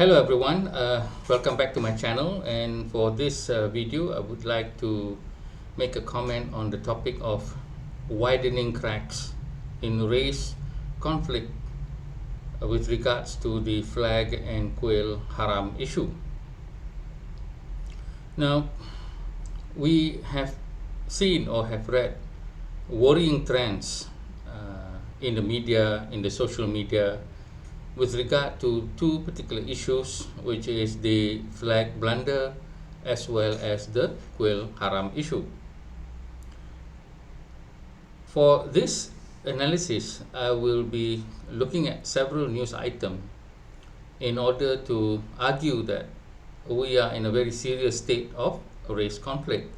Hello everyone, welcome back to my channel, and for this video I would like to make a comment on the topic of widening cracks in race conflict with regards to the flag and Kuil Haram issue. Now, we have seen or have read worrying trends in the media, in the social media, with regard to two particular issues, which is the flag blunder as well as the Kuil Haram issue. For this analysis, I will be looking at several news items in order to argue that we are in a very serious state of race conflict.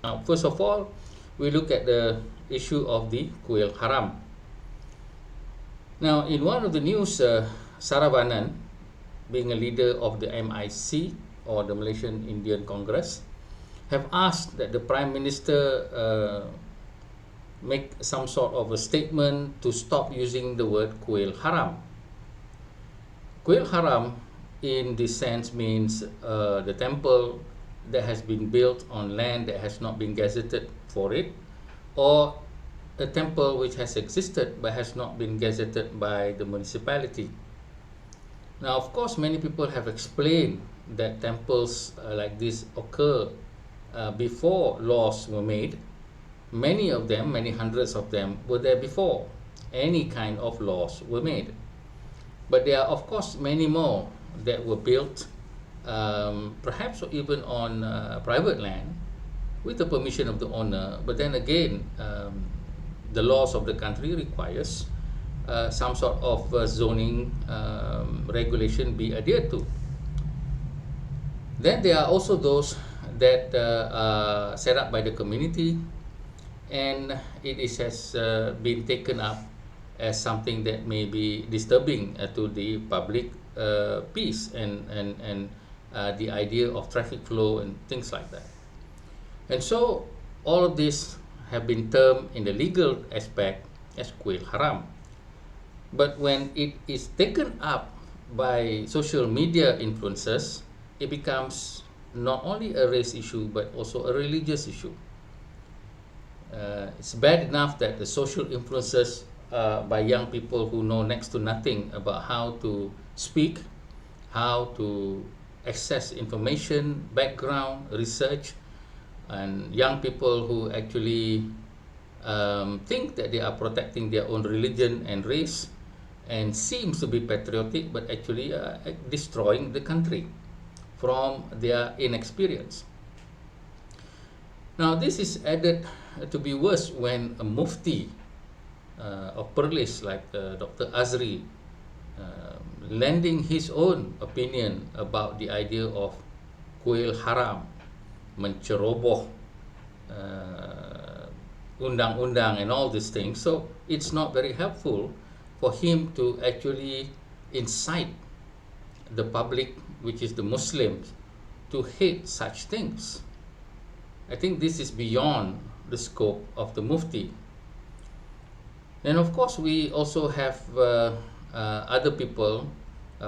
Now, first of all, we look at the issue of the Kuil Haram. Now, in one of the news, Saravanan, being a leader of the MIC or the Malaysian Indian Congress, have asked that the Prime Minister make some sort of a statement to stop using the word Kuil Haram. Kuil Haram, in this sense, means the temple that has been built on land that has not been gazetted for it, or a temple which has existed but has not been gazetted by the municipality. Now, of course, many people have explained that temples like this occur before laws were made. Many of them, many hundreds of them, were there before any kind of laws were made. But there are, of course, many more that were built, perhaps even on private land, with the permission of the owner. But then again, the laws of the country requires some sort of zoning regulation be adhered to. Then there are also those that are set up by the community, and has been taken up as something that may be disturbing to the public peace and the idea of traffic flow and things like that. And so all of this have been termed in the legal aspect as Kuil Haram. But when it is taken up by social media influencers, it becomes not only a race issue but also a religious issue. It's bad enough that the social influences by young people who know next to nothing about how to speak, how to access information, background, research, and young people who actually think that they are protecting their own religion and race and seems to be patriotic, but actually destroying the country from their inexperience. Now, this is added to be worse when a mufti of Perlis like Dr. Azri lending his own opinion about the idea of Kuil Haram, menceroboh undang-undang and all these things. So it's not very helpful for him to actually incite the public, which is the Muslims, to hate such things. I think this is beyond the scope of the Mufti. And of course, we also have other people,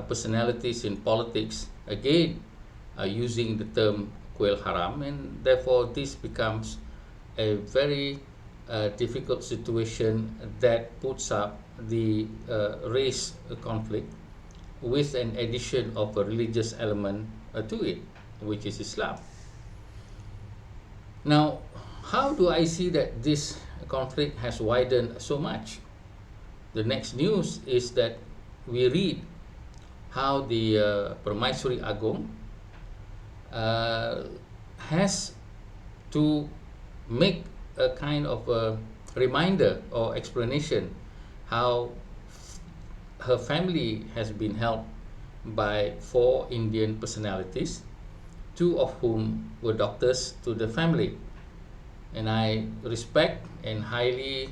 personalities in politics, again using the term Kuil Haram, and therefore this becomes a very difficult situation that puts up the race conflict with an addition of a religious element to it, which is Islam. Now, how do I see that this conflict has widened so much? The next news is that we read how the Permaisuri Agong has to make a kind of a reminder or explanation how her family has been helped by 4 Indian personalities, 2 of whom were doctors to the family. And I respect and highly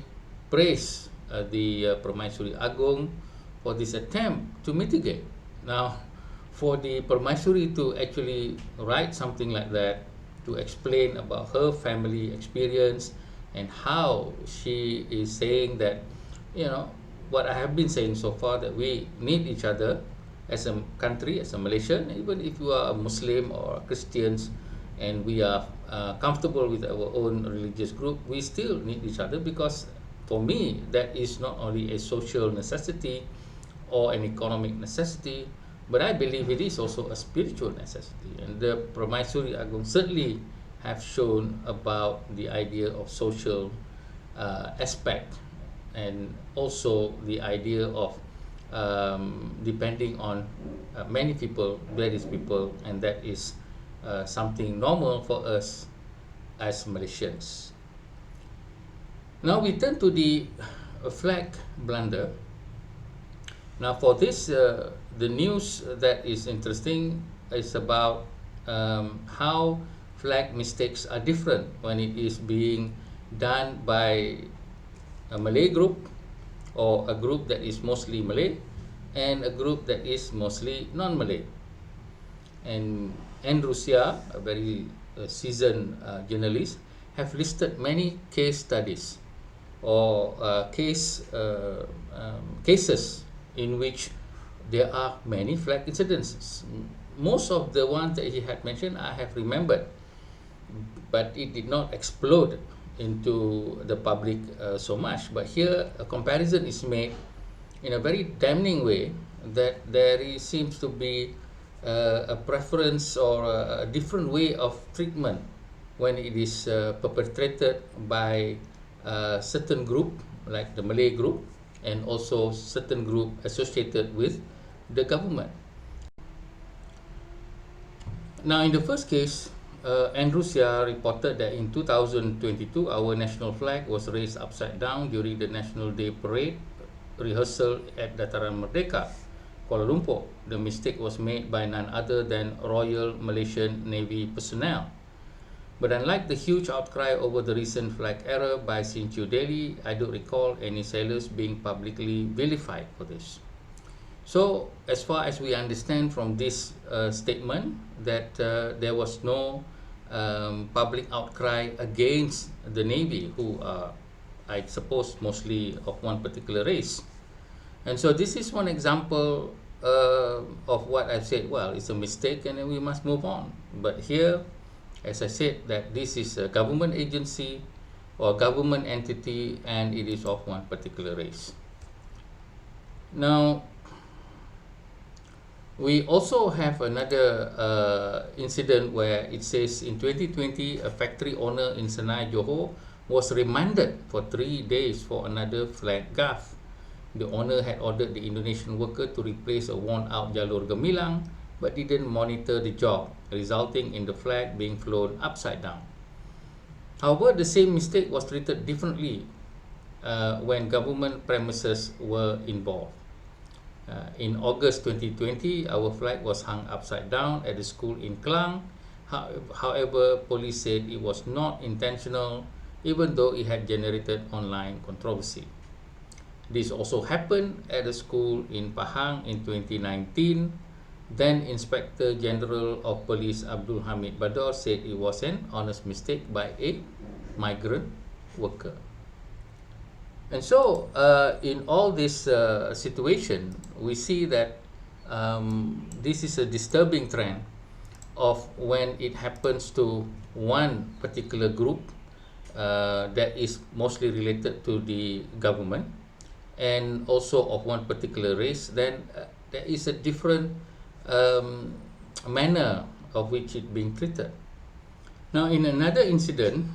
praise the Permaisuri Agong for this attempt to mitigate. Now, for the Permaisuri to actually write something like that, to explain about her family experience and how she is saying that, what I have been saying so far, that we need each other as a country, as a Malaysian, even if you are a Muslim or Christians, and we are comfortable with our own religious group, we still need each other, because for me, that is not only a social necessity or an economic necessity, but I believe it is also a spiritual necessity. And the Permaisuri Agong certainly have shown about the idea of social aspect, and also the idea of depending on many people, various people, and that is something normal for us as Malaysians. Now we turn to the flag blunder. Now for this, the news that is interesting is about how flag mistakes are different when it is being done by a Malay group, or a group that is mostly Malay, and a group that is mostly non-Malay. And Rusia, a very seasoned journalist, have listed many case studies or cases in which there are many flag incidences. Most of the ones that he had mentioned I have remembered, but it did not explode into the public so much. But here a comparison is made in a very damning way, that seems to be a preference or a different way of treatment when it is perpetrated by a certain group like the Malay group, and also certain group associated with the government. Now in the first case, Rusia reported that in 2022 our national flag was raised upside down during the National Day Parade rehearsal at Dataran Merdeka, Kuala Lumpur. The mistake was made by none other than Royal Malaysian Navy personnel. But unlike the huge outcry over the recent flag error by Sinchu Delhi, I don't recall any sailors being publicly vilified for this. So, as far as we understand from this statement, that there was no public outcry against the Navy, who are, I suppose, mostly of one particular race. And so this is one example of what I've said, well, it's a mistake and then we must move on. But here, as I said, that this is a government agency or government entity, and it is of one particular race. Now, we also have another incident where it says in 2020, a factory owner in Senai, Johor, was remanded for 3 days for another flag gaffe. The owner had ordered the Indonesian worker to replace a worn-out jalur gemilang, but didn't monitor the job, resulting in the flag being flown upside down. However, the same mistake was treated differently when government premises were involved. In August 2020, our flag was hung upside down at the school in Klang. However, police said it was not intentional, even though it had generated online controversy. This also happened at a school in Pahang in 2019. Then Inspector General of Police Abdul Hamid Bador said it was an honest mistake by a migrant worker. And so, in all this situation, we see that this is a disturbing trend of when it happens to one particular group that is mostly related to the government, and also of one particular race, then there is a different manner of which it being treated. Now, in another incident,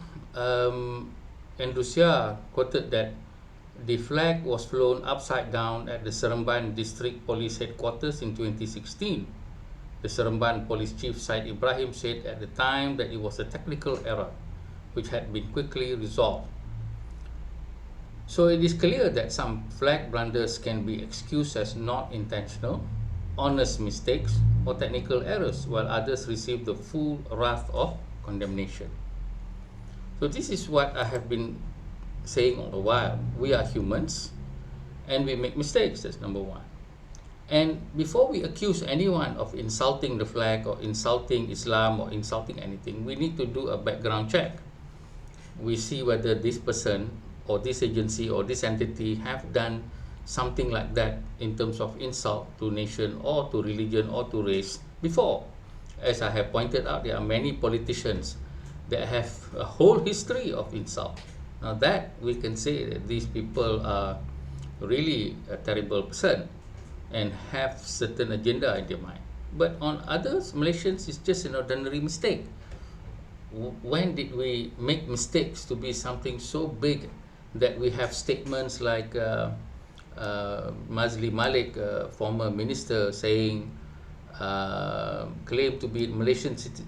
Rusia quoted that the flag was flown upside down at the Seremban District Police Headquarters in 2016. The Seremban Police Chief Said Ibrahim said at the time that it was a technical error, which had been quickly resolved. So it is clear that some flag blunders can be excused as not intentional, honest mistakes, or technical errors, while others receive the full wrath of condemnation. So this is what I have been saying all the while. We are humans and we make mistakes, that's number one. And before we accuse anyone of insulting the flag or insulting Islam or insulting anything, we need to do a background check. We see whether this person or this agency or this entity have done something like that in terms of insult to nation or to religion or to race before. As I have pointed out, there are many politicians that have a whole history of insult. Now that we can say that these people are really a terrible person and have certain agenda in their mind. But on others, Malaysians, it's just an ordinary mistake. When did we make mistakes to be something so big that we have statements like Mazli Malik, former minister, saying, claimed to be Malaysian citizen.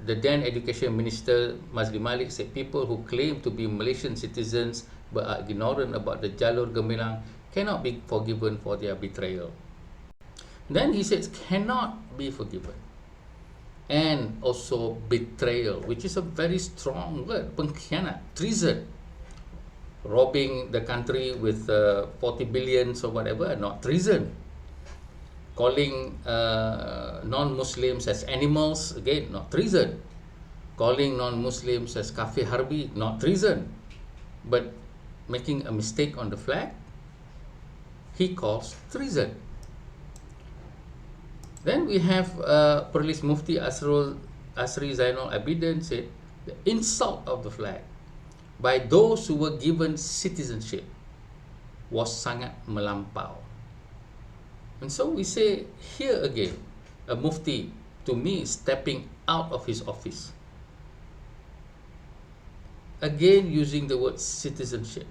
The then education minister Mazli Malik said people who claim to be Malaysian citizens but are ignorant about the Jalur Gemilang cannot be forgiven for their betrayal. Then he says cannot be forgiven. And also betrayal, which is a very strong word, pengkhianat, treason. Robbing the country with 40 billions or whatever, not treason. Calling non-Muslims as animals, again, not treason. Calling non-Muslims as kafir harbi, not treason. But making a mistake on the flag, he calls treason. Then we have Perlis Mufti Asri Zainal Abidin said, the insult of the flag by those who were given citizenship was sangat melampau. And so we say here again, a Mufti, to me, stepping out of his office. Again using the word citizenship.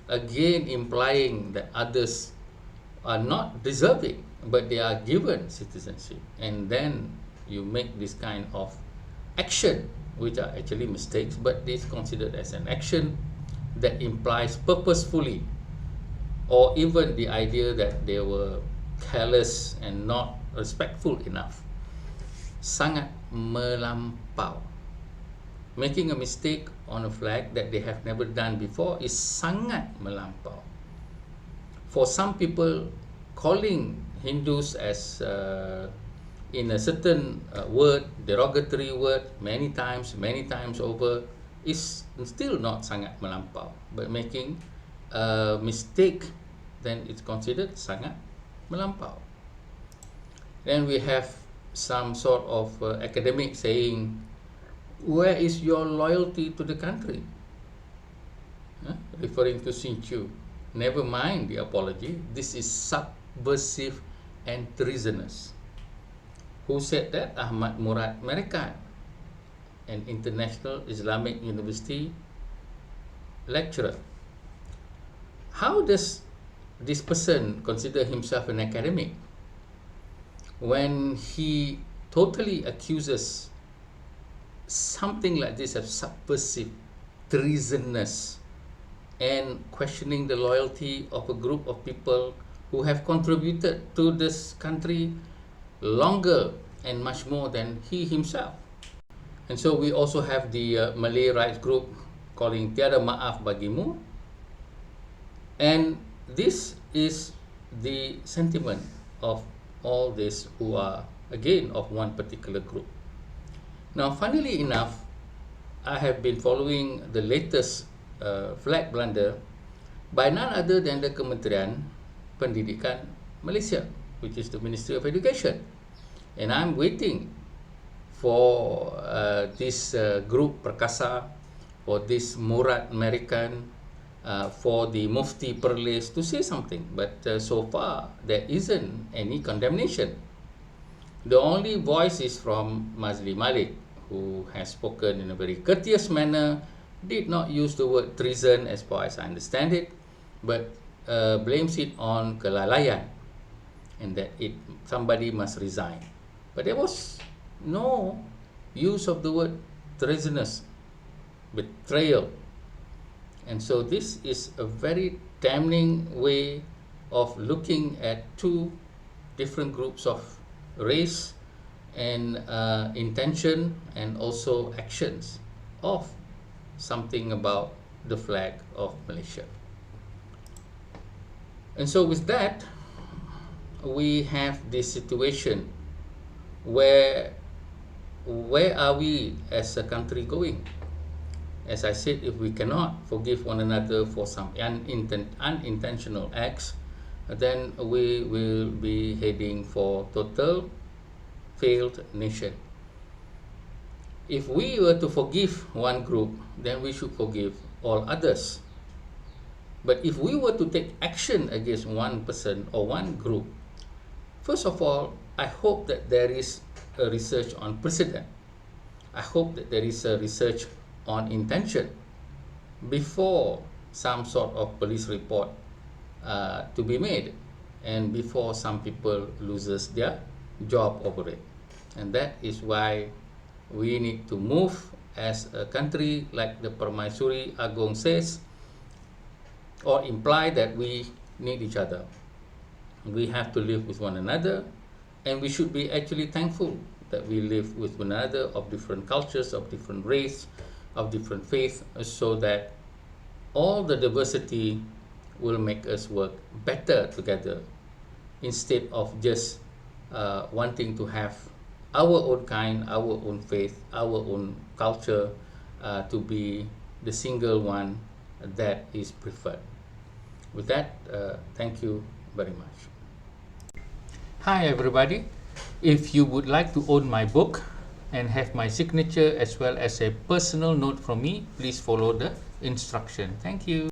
Again implying that others are not deserving, but they are given citizenship. And then you make this kind of action, which are actually mistakes, but this is considered as an action that implies purposefully, or even the idea that they were careless and not respectful enough. Sangat melampau. Making a mistake on a flag that they have never done before is sangat melampau. For some people, calling Hindus as in a certain word, derogatory word, many times over, is still not sangat melampau. But making a mistake, then it's considered sangat melampau. Then we have some sort of academic saying, where is your loyalty to the country? Referring to Sinchu. Never mind the apology, this is subversive and treasonous. Who said that? Ahmad Murad Merekat, an international Islamic university lecturer. How does this person consider himself an academic when he totally accuses something like this of subversive, treasonous, and questioning the loyalty of a group of people who have contributed to this country longer and much more than he himself? And so we also have the Malay rights group calling Tiada Maaf Bagimu, and this is the sentiment of all these who are again of one particular group. Now, funnily enough, I have been following the latest flag blunder by none other than the Kementerian Pendidikan Malaysia, which is the Ministry of Education. And I'm waiting for this group Perkasa, for this Murad American, for the Mufti Perlis to say something. But so far, there isn't any condemnation. The only voice is from Mazli Malik, who has spoken in a very courteous manner, did not use the word treason as far as I understand it, but blames it on kelalaian and that somebody must resign. But there was no use of the word treasonous, betrayal. And so this is a very damning way of looking at two different groups of race and intention and also actions of something about the flag of Malaysia. And so with that, we have this situation where are we as a country going? As I said, if we cannot forgive one another for some unintentional acts, then we will be heading for total failed nation. If we were to forgive one group, then we should forgive all others. But if we were to take action against one person or one group, first of all, I hope that there is a research on precedent. I hope that there is a research on intention before some sort of police report to be made, and before some people loses their job over it. And that is why we need to move as a country, like the Permaisuri Agong says, or imply that we need each other. We have to live with one another, and we should be actually thankful that we live with one another, of different cultures, of different race, of different faith, so that all the diversity will make us work better together, instead of just wanting to have our own kind, our own faith, our own culture to be the single one that is preferred. With that, thank you very much. Hi everybody. If you would like to own my book and have my signature as well as a personal note from me, please follow the instruction. Thank you.